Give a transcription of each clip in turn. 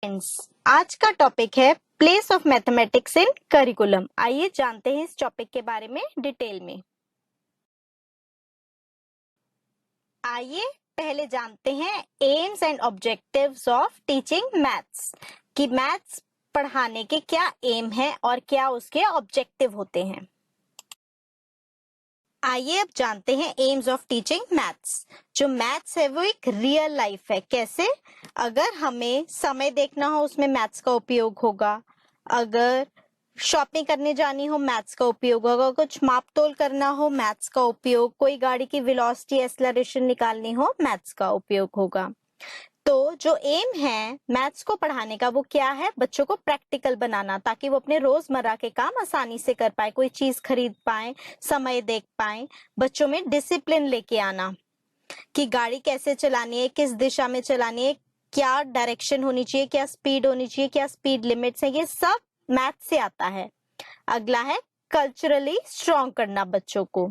Friends, आज का topic है place of mathematics in curriculum. आइए जानते हैं इस टॉपिक के बारे में डिटेल में। आइए पहले जानते हैं AIIMS and objectives of teaching maths, कि मैथ्स पढ़ाने के क्या एम है और क्या उसके ऑब्जेक्टिव होते हैं। आइए अब जानते हैं एम्स ऑफ टीचिंग मैथ्स। जो मैथ्स है वो एक रियल लाइफ है। कैसे? अगर हमें समय देखना हो उसमें मैथ्स का उपयोग होगा, अगर शॉपिंग करने जानी हो मैथ्स का उपयोग होगा, कुछ माप तोल करना हो मैथ्स का उपयोग, कोई गाड़ी की वेलोसिटी एक्सेलरेशन निकालनी हो मैथ्स का उपयोग होगा। तो जो एम है मैथ्स को पढ़ाने का वो क्या है? बच्चों को प्रैक्टिकल बनाना, ताकि वो अपने रोजमर्रा के काम आसानी से कर पाए, कोई चीज खरीद पाए, समय देख पाए। बच्चों में डिसिप्लिन लेके आना कि गाड़ी कैसे चलानी है, किस दिशा में चलानी है, क्या डायरेक्शन होनी चाहिए, क्या स्पीड होनी चाहिए, क्या स्पीड लिमिट्स है, ये सब मैथ से आता है। अगला है कल्चरली स्ट्रॉन्ग करना बच्चों को।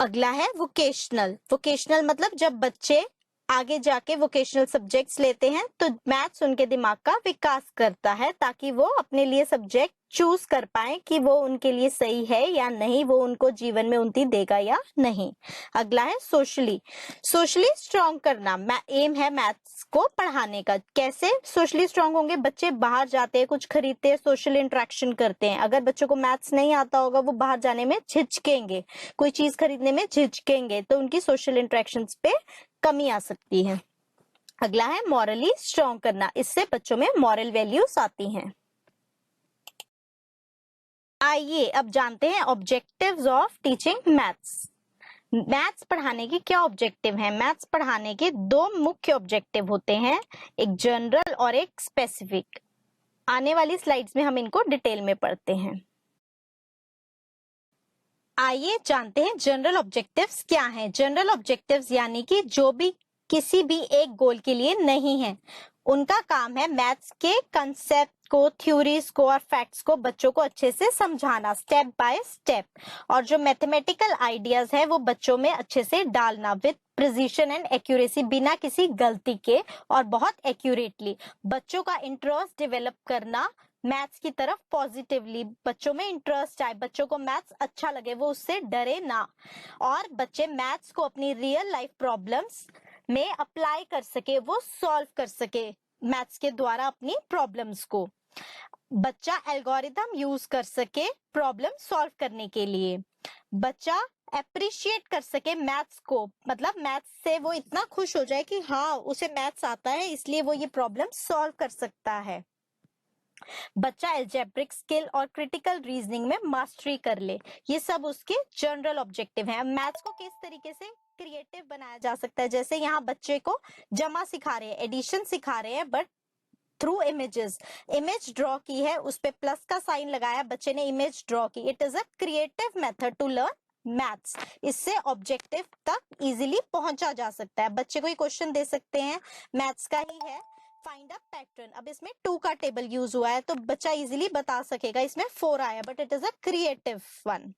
अगला है वोकेशनल। वोकेशनल मतलब जब बच्चे आगे जाके वोकेशनल सब्जेक्ट्स लेते हैं तो मैथ्स उनके दिमाग का विकास करता है, ताकि वो अपने लिए सब्जेक्ट चूज कर पाए कि वो उनके लिए सही है या नहीं, वो उनको जीवन में उन्नति देगा या नहीं। अगला है सोशली। सोशली स्ट्रॉन्ग करना एम है मैथ्स को पढ़ाने का। कैसे सोशली स्ट्रॉन्ग होंगे? बच्चे बाहर जाते हैं, कुछ खरीदते हैं, सोशल इंटरेक्शन करते हैं। अगर बच्चों को मैथ्स नहीं आता होगा वो बाहर जाने में झिझकेंगे, कोई चीज खरीदने में झिझकेंगे, तो उनकी सोशल इंटरेक्शंस पे कमी आ सकती है। अगला है मॉरली स्ट्रॉन्ग करना। इससे बच्चों में मॉरल वैल्यूज आती हैं। आइए अब जानते हैं objectives of teaching maths. Maths पढ़ाने के क्या ऑब्जेक्टिव हैं? मैथ्स पढ़ाने के दो मुख्य ऑब्जेक्टिव होते हैं, एक जनरल और एक स्पेसिफिक। आने वाली स्लाइड्स में हम इनको डिटेल में पढ़ते हैं। आइए जानते हैं जनरल ऑब्जेक्टिव्स क्या हैं। जनरल ऑब्जेक्टिव्स यानी कि जो भी किसी भी एक गोल के लिए नहीं है, उनका काम है मैथ्स के कंसेप्ट को, थ्योरीज को और फैक्ट्स को बच्चों को अच्छे से समझाना स्टेप बाय स्टेप, और जो मैथमेटिकल आइडियाज है वो बच्चों में अच्छे से डालना विद प्रिसिशन एंड एक्यूरेसी, बिना किसी गलती के और बहुत एक्यूरेटली। बच्चों का इंटरेस्ट डेवलप करना मैथ्स की तरफ पॉजिटिवली, बच्चों में इंटरेस्ट आए, बच्चों को मैथ्स अच्छा लगे, वो उससे डरे ना, और बच्चे मैथ्स को अपनी रियल लाइफ प्रॉब्लम्स में अप्लाई कर सके, वो सॉल्व कर सके मैथ्स के द्वारा अपनी प्रॉब्लम्स को। बच्चा एल्गोरिथम यूज कर सके प्रॉब्लम सॉल्व करने के लिए। बच्चा अप्रिशिएट कर सके मैथ्स को, मतलब मैथ्स से वो इतना खुश हो जाए कि हाँ उसे मैथ्स आता है इसलिए वो ये प्रॉब्लम सॉल्व कर सकता है। बच्चा एल्जेब्रिक स्किल और क्रिटिकल रीजनिंग में मास्टरी कर ले। ये सब उसके जनरल ऑब्जेक्टिव हैं। मैथ्स को किस तरीके से क्रिएटिव बनाया जा सकता है? जैसे यहाँ बच्चे को जमा सिखा रहे हैं, एडिशन सिखा रहे हैं, but through images. Image draw की है, उस पे प्लस का साइन लगाया, बच्चे ने इमेज ड्रॉ की। It is a creative method to learn maths. इससे ऑब्जेक्टिव तक इजीली पहुंचा जा सकता है। बच्चे को क्वेश्चन दे सकते हैं, मैथ्स का ही है, फाइंड अ पैटर्न। अब इसमें 2 का टेबल यूज हुआ है तो बच्चा इजीली बता सकेगा इसमें 4 आया, but it is a creative one.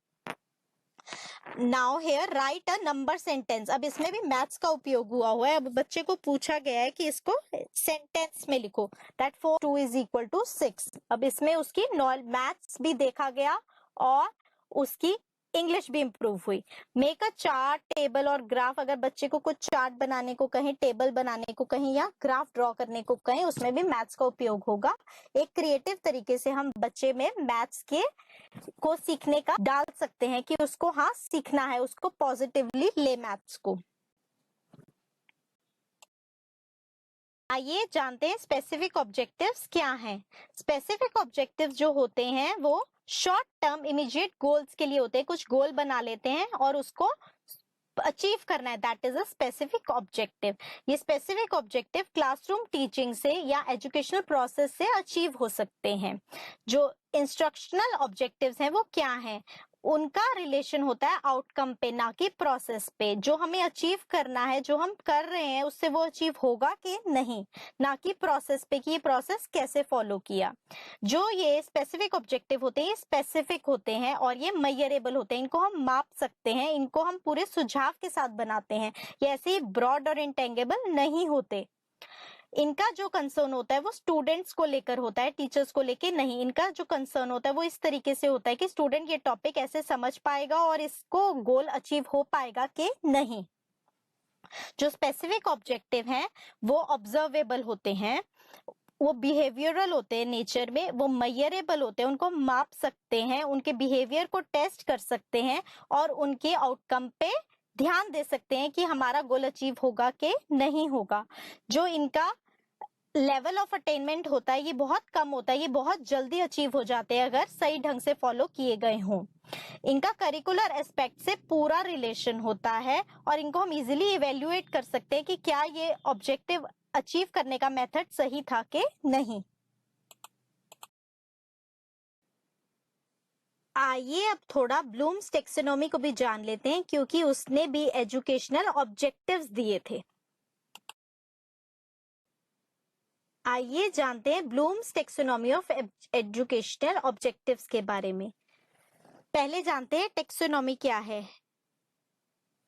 Now here right a number sentence. अब इसमें भी मैथ्स का उपयोग हुआ है। अब बच्चे को पूछा गया है कि इसको सेंटेंस में लिखो, दैट 4 2 इज इक्वल टू 6। अब इसमें उसकी मैथ्स भी देखा गया और उसकी इंग्लिश भी इंप्रूव हुई। मेक अ चार्ट, टेबल और ग्राफ। अगर बच्चे को कुछ चार्ट बनाने को कहें, टेबल बनाने को कहें या ग्राफ ड्रॉ करने को कहें, उसमें भी मैथ्स का उपयोग होगा। एक क्रिएटिव तरीके से हम बच्चे में मैथ्स के को सीखने का डाल सकते हैं कि उसको हाँ सीखना है, उसको पॉजिटिवली ले मैथ्स को। आइए जानते हैं स्पेसिफिक ऑब्जेक्टिव्स क्या हैं। स्पेसिफिक ऑब्जेक्टिव्स जो होते हैं वो शॉर्ट टर्म इमीडिएट गोल्स के लिए होते हैं। कुछ गोल बना लेते हैं और उसको अचीव करना है, that is a specific objective. ये स्पेसिफिक ऑब्जेक्टिव क्लासरूम टीचिंग से या एजुकेशनल प्रोसेस से अचीव हो सकते हैं। जो इंस्ट्रक्शनल ऑब्जेक्टिव्स हैं वो क्या हैं? उनका रिलेशन होता है आउटकम पे, ना कि प्रोसेस पे। जो हमें अचीव करना है, जो हम कर रहे हैं उससे वो अचीव होगा कि नहीं, ना कि प्रोसेस पे कि ये प्रोसेस कैसे फॉलो किया। जो ये स्पेसिफिक ऑब्जेक्टिव होते हैं ये स्पेसिफिक होते हैं और ये मेजरेबल होते हैं, इनको हम माप सकते हैं, इनको हम पूरे सुझाव के साथ बनाते हैं। ये ऐसे ही ब्रॉड और इंटेंगेबल नहीं होते। इनका जो कंसर्न होता है वो स्टूडेंट्स को लेकर होता है, टीचर्स को लेकर नहीं। इनका जो कंसर्न होता है वो इस तरीके से होता है कि स्टूडेंट ये टॉपिक ऐसे समझ पाएगा और इसको गोल अचीव हो पाएगा कि नहीं। जो स्पेसिफिक ऑब्जेक्टिव हैं वो ऑब्जर्वेबल होते हैं, वो बिहेवियरल होते हैं नेचर में, वो मेजरेबल होते हैं, उनको माप सकते हैं, उनके बिहेवियर को टेस्ट कर सकते हैं और उनके आउटकम पे ध्यान दे सकते हैं कि हमारा गोल अचीव होगा कि नहीं होगा। जो इनका लेवल ऑफ अटेनमेंट होता है ये बहुत कम होता है, ये बहुत जल्दी अचीव हो जाते हैं अगर सही ढंग से फॉलो किए गए हों। इनका करिकुलर एस्पेक्ट से पूरा रिलेशन होता है और इनको हम इजीली इवेल्युएट कर सकते हैं कि क्या ये ऑब्जेक्टिव अचीव करने का मेथड सही था कि नहीं। आइए अब थोड़ा ब्लूम्स टेक्सोनॉमी को भी जान लेते हैं क्योंकि उसने भी एजुकेशनल ऑब्जेक्टिव्स दिए थे। आइए जानते हैं blooms taxonomy of educational objectives के बारे में। पहले जानते हैं टेक्सोनॉमी क्या है।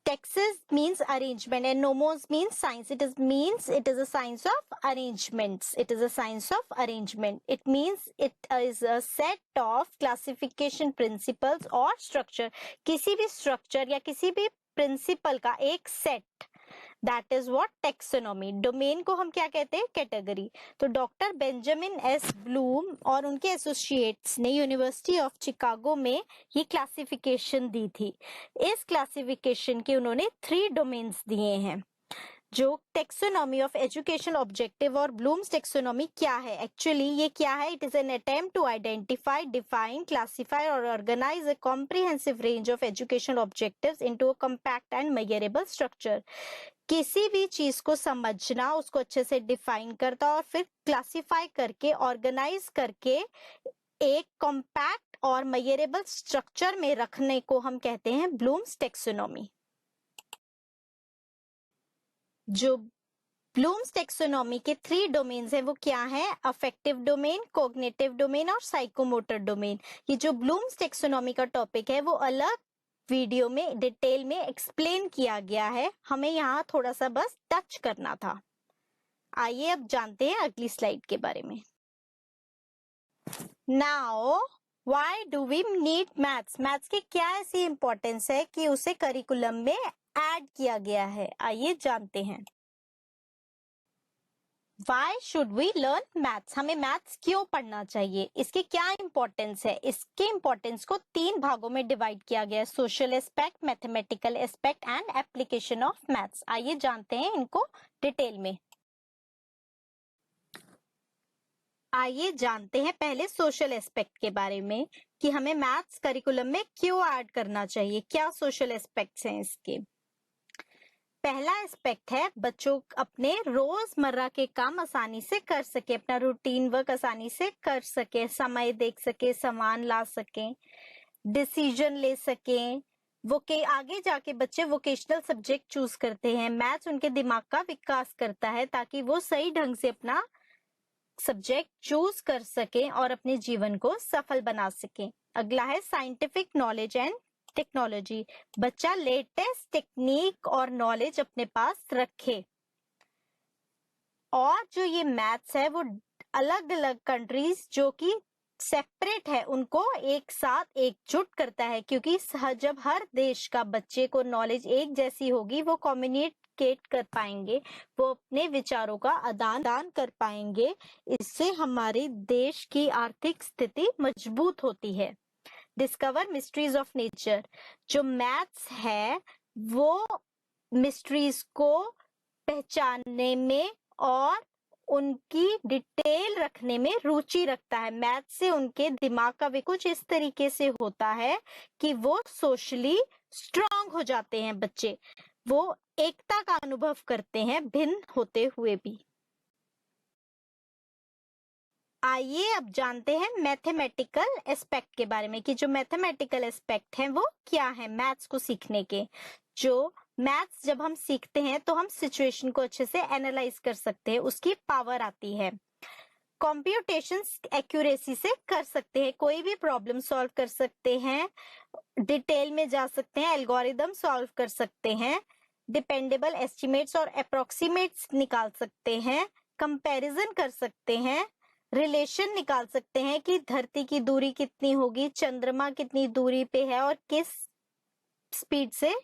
Texas means arrangement and nomos means science. It is a science of arrangements. It is a science of arrangement. It means it is a set of classification principles or structure. किसी भी structure या किसी भी principle का एक set, that is what taxonomy. Domain को हम क्या कहते हैं? कैटेगरी। तो डॉक्टर बेंजामिन एस ब्लूम और उनके एसोसिएट्स ने यूनिवर्सिटी ऑफ शिकागो में ये क्लासिफिकेशन दी थी। इस क्लासिफिकेशन के उन्होंने 3 डोमेन्स दिए हैं। जो टेक्सोनॉमी ऑफ एजुकेशन ऑब्जेक्टिव और ब्लूम्स टेक्सोनॉमी क्या है, एक्चुअली ये क्या है? It is an attempt to identify, define, classify और organise a comprehensive range of education objectives into a compact and measurable structure. किसी भी चीज को समझना, उसको अच्छे से डिफाइन करता और फिर क्लासिफाई करके, ऑर्गेनाइज करके एक कॉम्पैक्ट और मेजरेबल स्ट्रक्चर में रखने को हम कहते हैं ब्लूम्स टेक्सोनॉमी। जो ब्लूम्स टेक्सोनॉमी के 3 डोमेन्स हैं वो क्या है? अफेक्टिव डोमेन, कॉग्निटिव डोमेन और साइकोमोटर डोमेन। ये जो ब्लूम्स टेक्सोनॉमी का टॉपिक है वो अलग वीडियो में डिटेल में एक्सप्लेन किया गया है, हमें यहाँ थोड़ा सा बस टच करना था। आइए अब जानते हैं अगली स्लाइड के बारे में। Now why do we need maths? Maths की क्या ऐसी इंपॉर्टेंस है कि उसे करिकुलम में ऐड किया गया है? आइए जानते हैं। Why should we learn maths? हमें मैथ्स क्यों पढ़ना चाहिए? इसकी क्या इंपॉर्टेंस है? इसके इंपॉर्टेंस को 3 भागों में डिवाइड किया गया है, social aspect, mathematical aspect and application of maths. आइए जानते हैं इनको डिटेल में। आइए जानते हैं पहले सोशल एस्पेक्ट के बारे में कि हमें मैथ्स करिकुलम में क्यों ऐड करना चाहिए, क्या सोशल एस्पेक्ट्स हैं इसके। पहला एस्पेक्ट है बच्चों अपने रोजमर्रा के काम आसानी से कर सके, अपना रूटीन वर्क आसानी से कर सके, समय देख सके, सामान ला सके, डिसीजन ले सके। वो के आगे जाके बच्चे वोकेशनल सब्जेक्ट चूज करते हैं। मैथ्स उनके दिमाग का विकास करता है ताकि वो सही ढंग से अपना सब्जेक्ट चूज कर सके और अपने जीवन को सफल बना सके। अगला है साइंटिफिक नॉलेज एंड टेक्नोलॉजी। बच्चा लेटेस्ट टेक्निक और नॉलेज अपने पास रखे। और जो ये मैथ्स है वो अलग अलग कंट्रीज जो कि सेपरेट है उनको एक साथ एकजुट करता है, क्योंकि जब हर देश का बच्चे को नॉलेज एक जैसी होगी वो कम्युनिकेट कर पाएंगे, वो अपने विचारों का आदान प्रदान कर पाएंगे। इससे हमारे देश की आर्थिक स्थिति मजबूत होती है। Discover mysteries of nature. जो मैथ्स है वो मिस्ट्रीज को पहचानने में और उनकी डिटेल रखने में रुचि रखता है। मैथ से उनके दिमाग का विकास इस तरीके से होता है कि वो सोशली स्ट्रांग हो जाते हैं बच्चे, वो एकता का अनुभव करते हैं भिन्न होते हुए भी। आइए अब जानते हैं मैथमेटिकल एस्पेक्ट के बारे में कि जो मैथमेटिकल एस्पेक्ट हैं वो क्या है मैथ्स को सीखने के। जो मैथ्स जब हम सीखते हैं तो हम सिचुएशन को अच्छे से एनालाइज कर सकते हैं, उसकी पावर आती है। कॉम्प्यूटेशंस एक्यूरेसी से कर सकते हैं, कोई भी प्रॉब्लम सॉल्व कर सकते हैं, डिटेल में जा सकते हैं, एल्गोरिदम सॉल्व कर सकते हैं, डिपेंडेबल एस्टिमेट्स और अप्रोक्सीमेट्स निकाल सकते हैं, कंपैरिजन कर सकते हैं, रिलेशन निकाल सकते हैं कि धरती की दूरी कितनी होगी, चंद्रमा कितनी दूरी पे है और किस स्पीड से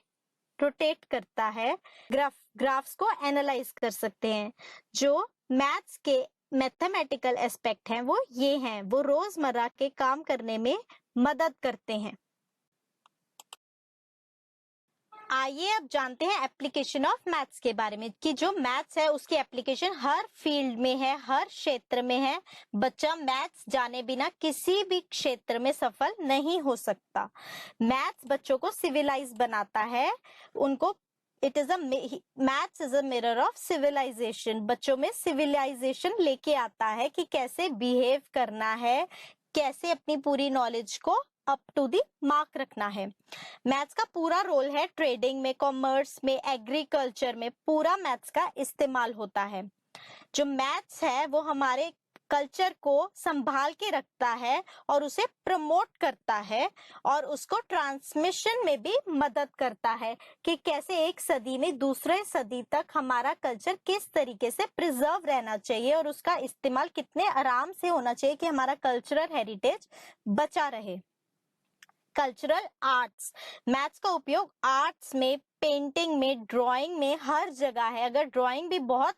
रोटेट करता है। ग्राफ्स को एनालाइज कर सकते हैं। जो मैथ्स के मैथमेटिकल एस्पेक्ट हैं वो ये हैं, वो रोजमर्रा के काम करने में मदद करते हैं। आइए अब जानते हैं एप्लीकेशन ऑफ मैथ्स के बारे में, कि जो मैथ्स है उसकी एप्लीकेशन हर फील्ड में है, हर क्षेत्र में है। बच्चा मैथ्स जाने बिना किसी भी क्षेत्र में सफल नहीं हो सकता। मैथ्स बच्चों को सिविलाइज बनाता है, उनको maths is a mirror of civilisation. बच्चों में सिविलाइजेशन लेके आता है कि कैसे बिहेव करना है, कैसे अपनी पूरी नॉलेज को अप टू दी मार्क रखना है। मैथ्स का पूरा रोल है ट्रेडिंग में, कॉमर्स में, एग्रीकल्चर में, पूरा मैथ्स का इस्तेमाल होता है। जो मैथ्स है वो हमारे कल्चर को संभाल के रखता है और उसे प्रमोट करता है और उसको ट्रांसमिशन में भी मदद करता है कि कैसे एक सदी में दूसरे सदी तक हमारा कल्चर किस तरीके से प्रिजर्व रहना चाहिए और उसका इस्तेमाल कितने आराम से होना चाहिए कि हमारा कल्चरल हेरिटेज बचा रहे। कल्चरल आर्ट्स, मैथ्स का उपयोग आर्ट्स में, पेंटिंग में, ड्राइंग में, हर जगह है। अगर ड्राइंग भी बहुत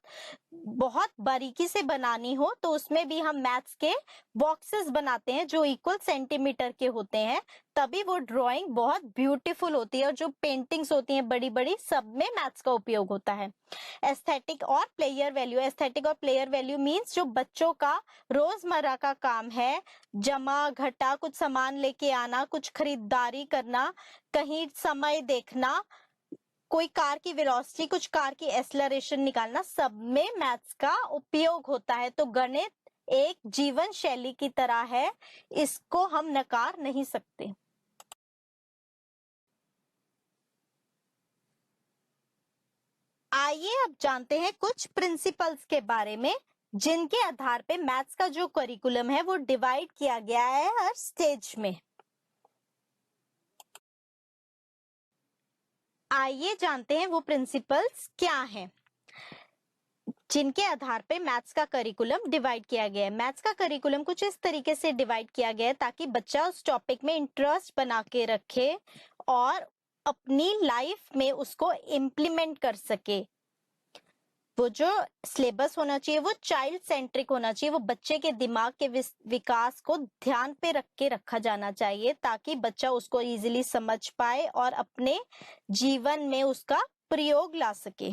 बहुत बारीकी से बनानी हो तो उसमें भी हम मैथ्स के बॉक्सेस बनाते हैं जो इक्वल सेंटीमीटर के होते हैं, तभी वो ड्राइंग बहुत ब्यूटीफुल होती है। और जो पेंटिंग्स होती हैं बड़ी बड़ी, सब में मैथ्स का उपयोग होता है। एस्थेटिक और प्लेयर वैल्यू, एस्थेटिक और प्लेयर वैल्यू मीन्स जो बच्चों का रोजमर्रा का काम है, जमा घटा, कुछ सामान लेके आना, कुछ खरीदारी करना, कहीं समय देखना, कोई कार की वेलोसिटी, कुछ कार की एक्सेलरेशन निकालना, सब में मैथ्स का उपयोग होता है। तो गणित एक जीवन शैली की तरह है, इसको हम नकार नहीं सकते। आइए अब जानते हैं कुछ प्रिंसिपल्स के बारे में, जिनके आधार पे मैथ्स का जो करिकुलम है वो डिवाइड किया गया है हर स्टेज में। आइए जानते हैं वो प्रिंसिपल्स क्या हैं जिनके आधार पे मैथ्स का करिकुलम डिवाइड किया गया है। मैथ्स का करिकुलम कुछ इस तरीके से डिवाइड किया गया है ताकि बच्चा उस टॉपिक में इंटरेस्ट बना के रखे और अपनी लाइफ में उसको इम्प्लीमेंट कर सके। वो जो सिलेबस होना चाहिए वो चाइल्ड सेंट्रिक होना चाहिए, वो बच्चे के दिमाग के विकास को ध्यान पे रख के रखा जाना चाहिए ताकि बच्चा उसको इजीली समझ पाए और अपने जीवन में उसका प्रयोग ला सके।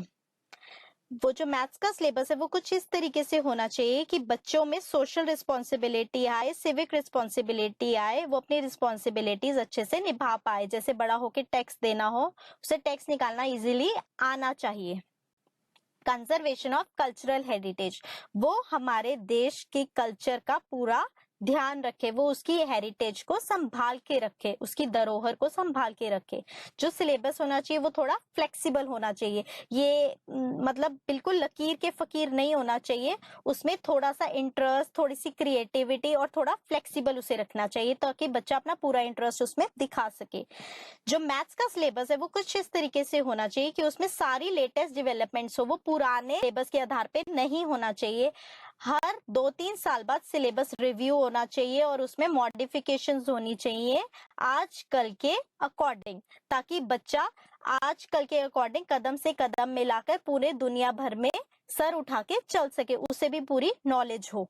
वो जो मैथ्स का सिलेबस है वो कुछ इस तरीके से होना चाहिए कि बच्चों में सोशल रिस्पॉन्सिबिलिटी आए, सिविक रिस्पॉन्सिबिलिटी आए, वो अपनी रिस्पॉन्सिबिलिटीज अच्छे से निभा पाए। जैसे बड़ा होके टैक्स देना हो, उसे टैक्स निकालना इजीली आना चाहिए। कंजर्वेशन ऑफ कल्चरल हेरिटेज, वो हमारे देश के कल्चर का पूरा ध्यान रखे, वो उसकी हेरिटेज को संभाल के रखे, उसकी धरोहर को संभाल के रखे। जो सिलेबस होना चाहिए वो थोड़ा फ्लेक्सिबल होना चाहिए, ये मतलब बिल्कुल लकीर के फकीर नहीं होना चाहिए, उसमें थोड़ा सा इंटरेस्ट, थोड़ी सी क्रिएटिविटी और थोड़ा फ्लेक्सिबल उसे रखना चाहिए ताकि बच्चा अपना पूरा इंटरेस्ट उसमें दिखा सके। जो मैथ्स का सिलेबस है वो कुछ इस तरीके से होना चाहिए कि उसमें सारी लेटेस्ट डेवलपमेंट्स हो, वो पुराने सिलेबस के आधार पे नहीं होना चाहिए। हर 2-3 साल बाद सिलेबस रिव्यू होना चाहिए और उसमें मॉडिफिकेशंस होनी चाहिए आजकल के अकॉर्डिंग, ताकि बच्चा आजकल के अकॉर्डिंग कदम से कदम मिलाकर पूरे दुनिया भर में सर उठा के चल सके, उसे भी पूरी नॉलेज हो।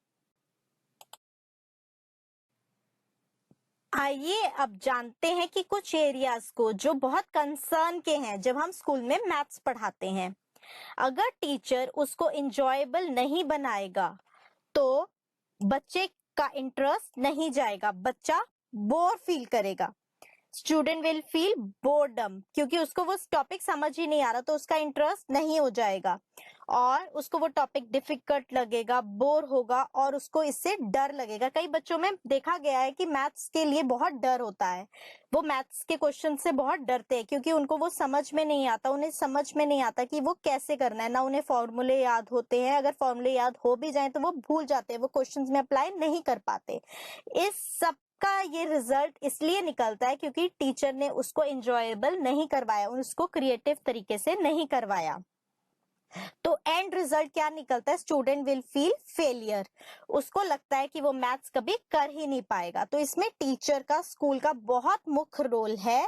आइए अब जानते हैं कि कुछ एरियाज को जो बहुत कंसर्न के हैं जब हम स्कूल में मैथ्स पढ़ाते हैं। अगर टीचर उसको इंजॉयबल नहीं बनाएगा तो बच्चे का इंटरेस्ट नहीं जाएगा, बच्चा बोर फील करेगा। स्टूडेंट विल फील बोर्डम, क्योंकि उसको वो टॉपिक समझ ही नहीं आ रहा तो उसका इंटरेस्ट नहीं हो जाएगा और उसको वो टॉपिक डिफिकल्ट लगेगा, बोर होगा और उसको इससे डर लगेगा। कई बच्चों में देखा गया है कि मैथ्स के लिए बहुत डर होता है, वो मैथ्स के क्वेश्चन से बहुत डरते हैं क्योंकि उनको वो समझ में नहीं आता, उन्हें समझ में नहीं आता कि वो कैसे करना है, ना उन्हें फॉर्मूले याद होते हैं, अगर फॉर्मूले याद हो भी जाए तो वो भूल जाते हैं, वो क्वेश्चंस में अप्लाई नहीं कर पाते। इस सब का ये रिजल्ट इसलिए निकलता है क्योंकि टीचर ने उसको एंजॉयबल नहीं करवाया, उसको क्रिएटिव तरीके से नहीं करवाया। तो एंड रिजल्ट क्या निकलता है? स्टूडेंट विल फील फेलियर, उसको लगता है कि वो मैथ्स कभी कर ही नहीं पाएगा। तो इसमें टीचर का, स्कूल का बहुत मुख्य रोल है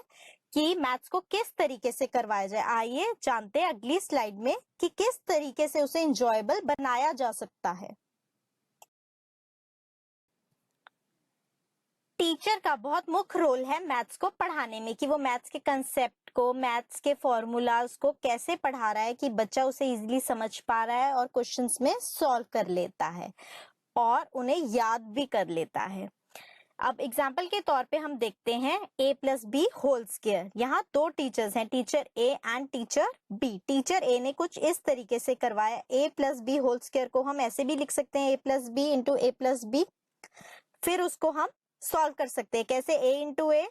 कि मैथ्स को किस तरीके से करवाया जाए। आइए जानते हैं अगली स्लाइड में कि किस तरीके से उसे एंजॉयबल बनाया जा सकता है। टीचर का बहुत मुख्य रोल है मैथ्स को पढ़ाने में, कि वो मैथ्स के कंसेप्ट को, मैथ्स के फॉर्मूलाज को कैसे पढ़ा रहा है कि बच्चा उसे इजीली समझ पा रहा है और क्वेश्चंस में सॉल्व कर लेता है और उन्हें याद भी कर लेता है। अब एग्जाम्पल के तौर पे हम देखते हैं a+b होल स्क्वायर। यहाँ दो टीचर्स हैं, teacher A and teacher B. Teacher A ने कुछ इस तरीके से करवाया। a+b होल स्क्वायर को हम ऐसे भी लिख सकते हैं, a+b इंटू a+b। फिर उसको हम सॉल्व कर सकते हैं कैसे? a into A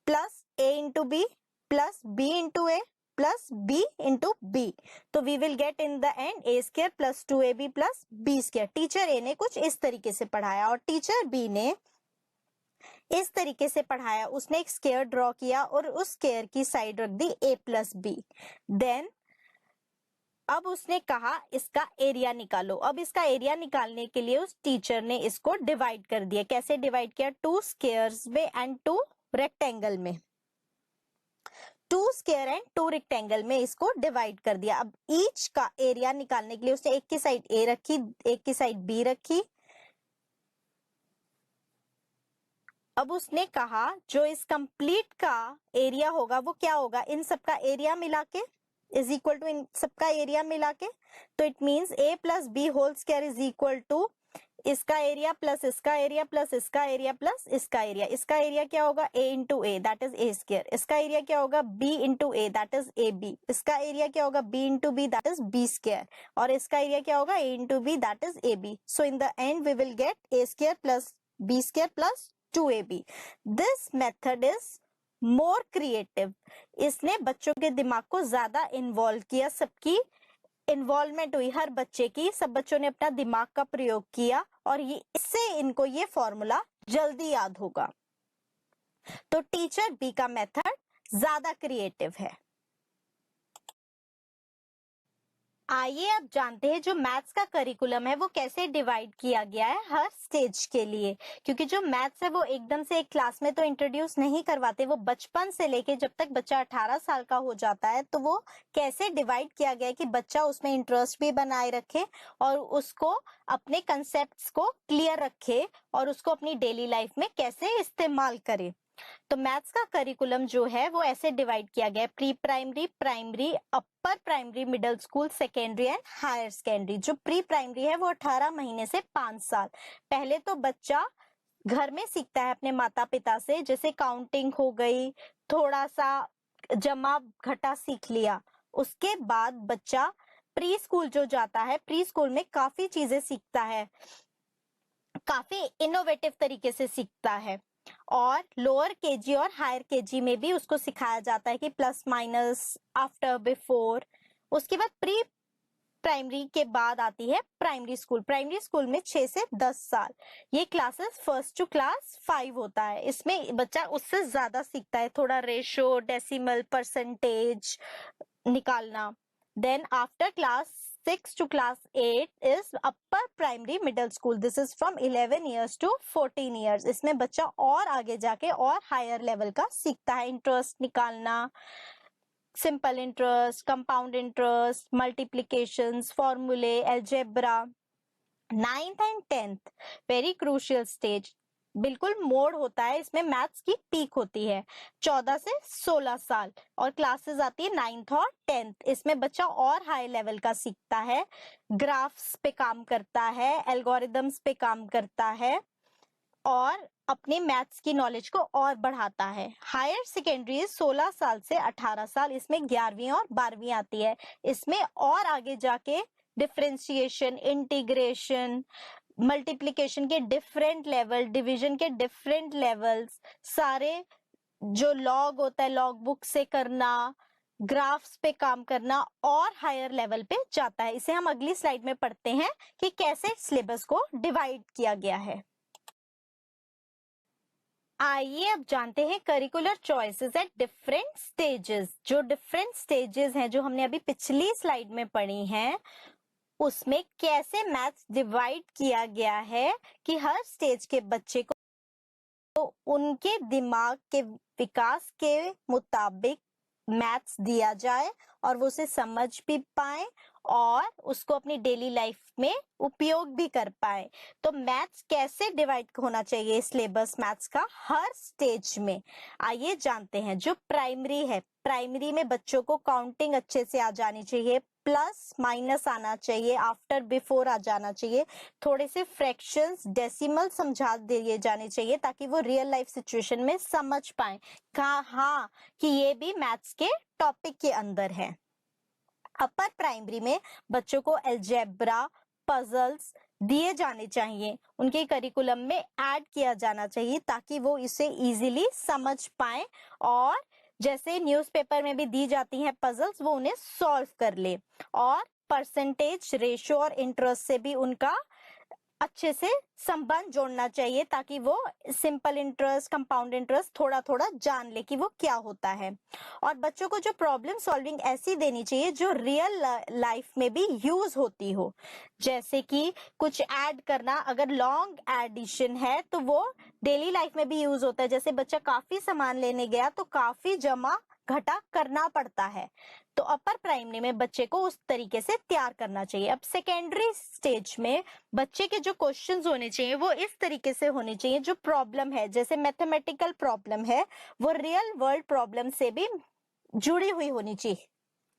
plus a into B plus b into A plus b into B. तो we will get in the end a square plus 2ab plus b square. Teacher A ने कुछ इस तरीके से पढ़ाया और टीचर बी ने इस तरीके से पढ़ाया। उसने एक स्क्वायर ड्रॉ किया और उस स्क्वायर की साइड रख दी a+b। देन अब उसने कहा इसका एरिया निकालो। अब इसका एरिया निकालने के लिए उस टीचर ने इसको डिवाइड कर दिया। कैसे डिवाइड किया? 2 स्क्वायर्स में एंड 2 रेक्टेंगल में। 2 स्क्वायर एंड 2 रेक्टेंगल में इसको डिवाइड कर दिया। अब ईच का एरिया निकालने के लिए उसने एक की साइड a रखी, एक की साइड b रखी। अब उसने कहा जो इस कंप्लीट का एरिया होगा वो क्या होगा? इन सबका एरिया मिला के इज इक्वल टू इन सबका एरिया मिला के। तो it means a+b whole square is equal to इसका एरिया प्लस इसका एरिया प्लस इसका एरिया प्लस इसका एरिया। इसका एरिया क्या होगा? a into A that is a square. इसका एरिया क्या होगा? b into A that is ab। इसका एरिया क्या होगा? b into B that is b square. और इसका एरिया क्या होगा? a into B that is ab। So in the and we will get a square plus b square plus 2ab। This method is more creative. इसने बच्चों के दिमाग को ज्यादा इन्वॉल्व किया, सबकी इन्वॉल्वमेंट हुई, हर बच्चे की, सब बच्चों ने अपना दिमाग का प्रयोग किया और ये इससे इनको ये फॉर्मूला जल्दी याद होगा। तो टीचर बी का मेथड ज्यादा क्रिएटिव है। आइए अब जानते हैं जो मैथ्स का करिकुलम है वो कैसे डिवाइड किया गया है हर स्टेज के लिए। क्योंकि जो मैथ्स है वो एकदम से एक क्लास में तो इंट्रोड्यूस नहीं करवाते, वो बचपन से लेके जब तक बच्चा 18 साल का हो जाता है तो वो कैसे डिवाइड किया गया है कि बच्चा उसमें इंटरेस्ट भी बनाए रखे और उसको अपने कंसेप्ट्स को क्लियर रखे और उसको अपनी डेली लाइफ में कैसे इस्तेमाल करे। तो मैथ्स का करिकुलम जो है वो ऐसे डिवाइड किया गया है: pre primary, primary, upper primary, middle school, secondary and higher secondary. जो प्री प्राइमरी है वो 18 महीने से 5 साल। पहले तो बच्चा घर में सीखता है अपने माता पिता से, जैसे काउंटिंग हो गई, थोड़ा सा जमा घटा सीख लिया। उसके बाद बच्चा प्री स्कूल जो जाता है, प्री स्कूल में काफी चीजें सीखता है, काफी इनोवेटिव तरीके से सीखता है। और लोअर केजी और हायर केजी में भी उसको सिखाया जाता है कि प्लस माइनस, आफ्टर, बिफोर। उसके बाद प्री प्राइमरी के बाद आती है प्राइमरी स्कूल। प्राइमरी स्कूल में 6 से 10 साल ये क्लासेस फर्स्ट टू क्लास 5 होता है। इसमें बच्चा उससे ज्यादा सीखता है, थोड़ा रेशो, डेसिमल, परसेंटेज निकालना। Then after class 6 to class 8 is upper primary middle school. This is from 11 years to 14 years. इसमें बच्चा और आगे जाके और हायर लेवल का सीखता है, इंटरेस्ट निकालना, simple interest, compound interest, multiplications, फॉर्मूले, algebra. 9th and 10th very crucial stage, बिल्कुल मोड होता है, इसमें मैथ्स की पीक होती है 14 से 16 साल और क्लासेस आती है 9th और 10th। इसमें बच्चा और हाई लेवल का सीखता है, ग्राफ्स पे काम करता है, एल्गोरिदम्स पे काम करता है और अपने मैथ्स की नॉलेज को और बढ़ाता है। हायर सेकेंडरी 16 साल से 18 साल, इसमें 11वीं और 12वीं आती है। इसमें और आगे जाके डिफरेंशिएशन, इंटीग्रेशन, मल्टीप्लिकेशन के डिफरेंट लेवल, डिवीजन के डिफरेंट लेवल्स, सारे जो लॉग होता है लॉग बुक से करना, ग्राफ्स पे काम करना और हायर लेवल पे जाता है। इसे हम अगली स्लाइड में पढ़ते हैं कि कैसे सिलेबस को डिवाइड किया गया है। आइए अब जानते हैं curricular choices at different stages. जो डिफरेंट स्टेजेस हैं जो हमने अभी पिछली स्लाइड में पढ़ी हैं, उसमें कैसे मैथ्स डिवाइड किया गया है कि हर स्टेज के बच्चे को तो उनके दिमाग के विकास के मुताबिक मैथ्स दिया जाए और वो उसे समझ भी पाए और उसको अपनी डेली लाइफ में उपयोग भी कर पाए। तो मैथ्स कैसे डिवाइड होना चाहिए सिलेबस मैथ्स का हर स्टेज में, आइए जानते हैं। जो प्राइमरी है, प्राइमरी में बच्चों को काउंटिंग अच्छे से आ जानी चाहिए, प्लस माइनस आना चाहिए, आफ्टर बिफोर आ जाना चाहिए, थोड़े से फ्रैक्शंस डेसिमल समझा दिए जाने चाहिए ताकि वो रियल लाइफ सिचुएशन में समझ पाए हाँ कि ये भी मैथ्स के टॉपिक के अंदर है। अपर प्राइमरी में बच्चों को अलजेब्रा, पजल्स दिए जाने चाहिए, उनके करिकुलम में ऐड किया जाना चाहिए ताकि वो इसे इजीली समझ पाए और जैसे न्यूज़पेपर में भी दी जाती हैं पजल्स, वो उन्हें सॉल्व कर ले। और परसेंटेज, रेशो और इंटरेस्ट से भी उनका अच्छे से संबंध जोड़ना चाहिए ताकि वो सिंपल इंटरेस्ट, कंपाउंड इंटरेस्ट थोड़ा थोड़ा जान ले कि वो क्या होता है। और बच्चों को जो प्रॉब्लम सॉल्विंग ऐसी देनी चाहिए जो रियल लाइफ में भी यूज होती हो, जैसे कि कुछ ऐड करना, अगर लॉन्ग एडिशन है तो वो डेली लाइफ में भी यूज होता है। जैसे बच्चा काफी सामान लेने गया तो काफी जमा घटा करना पड़ता है, तो अपर प्राइमरी में बच्चे को उस तरीके से तैयार करना चाहिए। अब सेकेंडरी स्टेज में बच्चे के जो क्वेश्चंस होने चाहिए वो इस तरीके से होने चाहिए, जो प्रॉब्लम है जैसे मैथमेटिकल प्रॉब्लम है वो रियल वर्ल्ड प्रॉब्लम से भी जुड़ी हुई होनी चाहिए।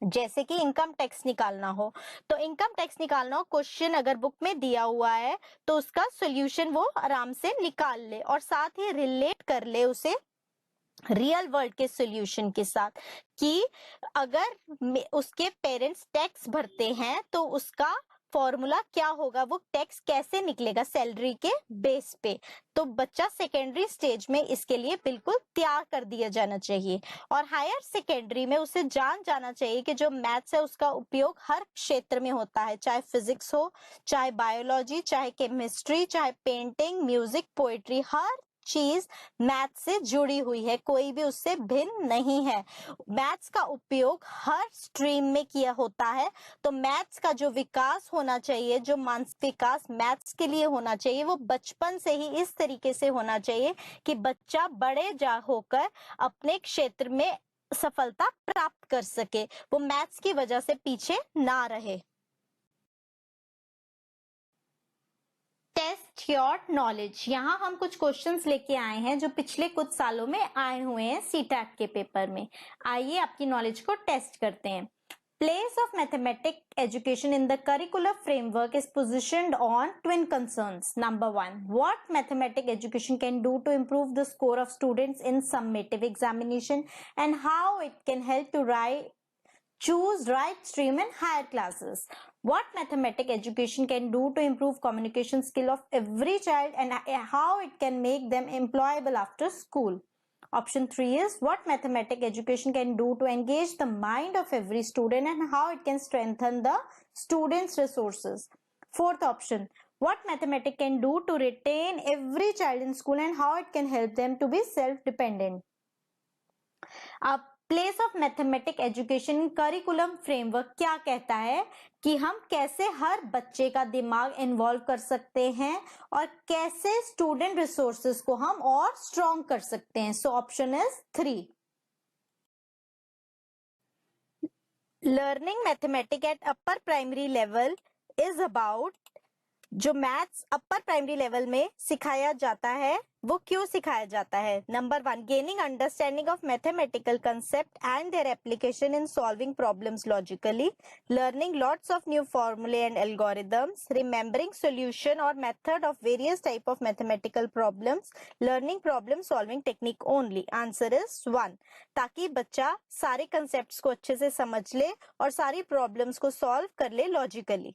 जैसे कि इनकम टैक्स निकालना हो तो इनकम टैक्स निकालना हो, क्वेश्चन अगर बुक में दिया हुआ है तो उसका सोल्यूशन वो आराम से निकाल ले और साथ ही रिलेट कर ले उसे रियल वर्ल्ड के सॉल्यूशन के साथ कि अगर उसके पेरेंट्स टैक्स भरते हैं तो उसका फॉर्मूला क्या होगा, वो टैक्स कैसे निकलेगा सैलरी के बेस पे। तो बच्चा सेकेंडरी स्टेज में इसके लिए बिल्कुल तैयार कर दिया जाना चाहिए। और हायर सेकेंडरी में उसे जान जाना चाहिए कि जो मैथ्स है उसका उपयोग हर क्षेत्र में होता है, चाहे फिजिक्स हो, चाहे बायोलॉजी, चाहे केमिस्ट्री, चाहे पेंटिंग, म्यूजिक, पोएट्री, हर चीज मैथ्स से जुड़ी हुई है, कोई भी उससे भिन्न नहीं है। मैथ्स का उपयोग हर स्ट्रीम में किया होता है। तो मैथ्स का जो विकास होना चाहिए, जो मानसिक विकास मैथ्स के लिए होना चाहिए, वो बचपन से ही इस तरीके से होना चाहिए कि बच्चा बड़े जा होकर अपने क्षेत्र में सफलता प्राप्त कर सके, वो मैथ्स की वजह से पीछे ना रहे। टेस्ट योर नॉलेज, यहाँ हम कुछ क्वेश्चंस लेके आए हैं जो पिछले कुछ सालों में आए हुए हैं सीटैट के पेपर में। आइए आपकी नॉलेज को टेस्ट करते हैं। Place of mathematics education in the curricular framework is positioned on twin concerns. Number one, what mathematics education can do to improve the score of students in summative examination and how it can help to choose right stream in higher classes. What mathematics education can do to improve communication skill of every child and how it can make them employable after school. Option 3 is what mathematics education can do to engage the mind of every student and how it can strengthen the students' resources. Fourth option, what mathematics can do to retain every child in school and how it can help them to be self-dependent. Place of mathematic education in curriculum framework क्या कहता है कि हम कैसे हर बच्चे का दिमाग involve कर सकते हैं और कैसे स्टूडेंट रिसोर्सेज को हम और स्ट्रॉन्ग कर सकते हैं। So option is 3। Learning mathematic at upper primary level is about, जो मैथ्स अपर प्राइमरी लेवल में सिखाया जाता है वो क्यों सिखाया जाता है। Number 1, gaining understanding of mathematical concept and their application in solving problems logically, learning lots of new फॉर्मूले एंड एल्गोरिदम्स, रिमेंबरिंग सॉल्यूशन और method of various type of mathematical problems, learning problem solving technique only. Answer is 1, ताकि बच्चा सारे concept को अच्छे से समझ ले और सारी प्रॉब्लम्स को सॉल्व कर ले logically.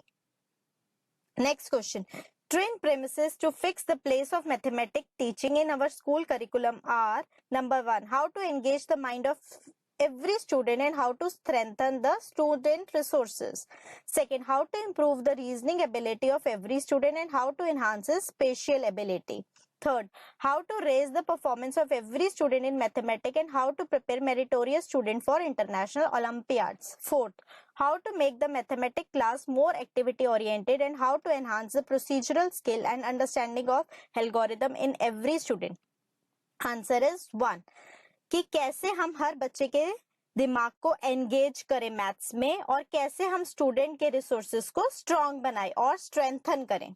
Next question. Twin premises to fix the place of mathematics teaching in our school curriculum are: number 1, how to engage the mind of every student and how to strengthen the student resources. Second, how to improve the reasoning ability of every student and how to enhance his spatial ability. Third, how to raise the performance of every student in mathematics and how to prepare meritorious student for international Olympiads. Fourth, how to make the mathematics class more activity oriented and how to enhance the procedural skill and understanding of algorithm in every student. Answer is 1. कि कैसे हम हर बच्चे के दिमाग को engage करें maths में और कैसे हम स्टूडेंट के रिसोर्सेज को स्ट्रॉन्ग बनाएं और स्ट्रेंथन करें.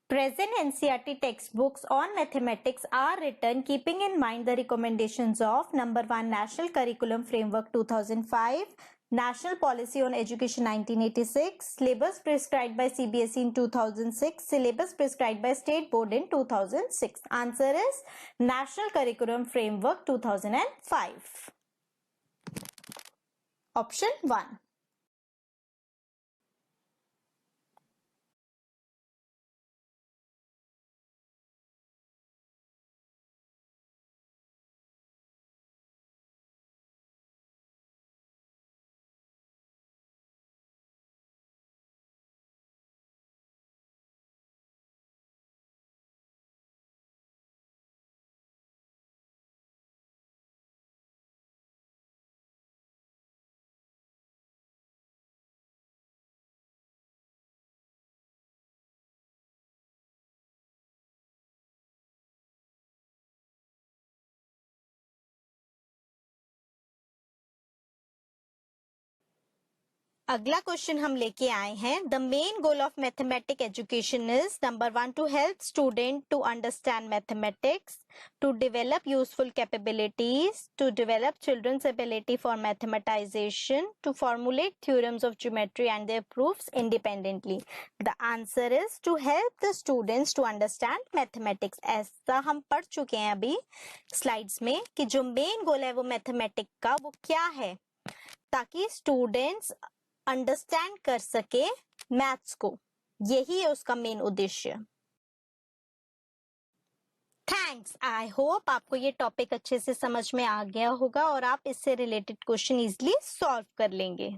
Present NCERT textbooks on mathematics are written keeping in mind the recommendations of number 1 National Curriculum Framework 2005, National Policy on Education 1986, syllabus prescribed by CBSE in 2006, syllabus prescribed by State Board in 2006. Answer is National Curriculum Framework 2005. Option 1. अगला question हम लेके आए हैं. The main goal of mathematic education is number 1 to help student to understand mathematics, to develop useful capabilities, to develop children's ability for mathematisation, to formulate theorems of geometry and their proofs independently. The answer is to help the students to understand mathematics. ऐसा हम पढ़ चुके हैं अभी slides में कि जो main goal है वो मैथमेटिक का वो क्या है, ताकि स्टूडेंट्स अंडरस्टैंड कर सके मैथ्स को. यही है उसका मेन उद्देश्य. थैंक्स. आई होप आपको ये टॉपिक अच्छे से समझ में आ गया होगा और आप इससे रिलेटेड क्वेश्चन इजीली सॉल्व कर लेंगे.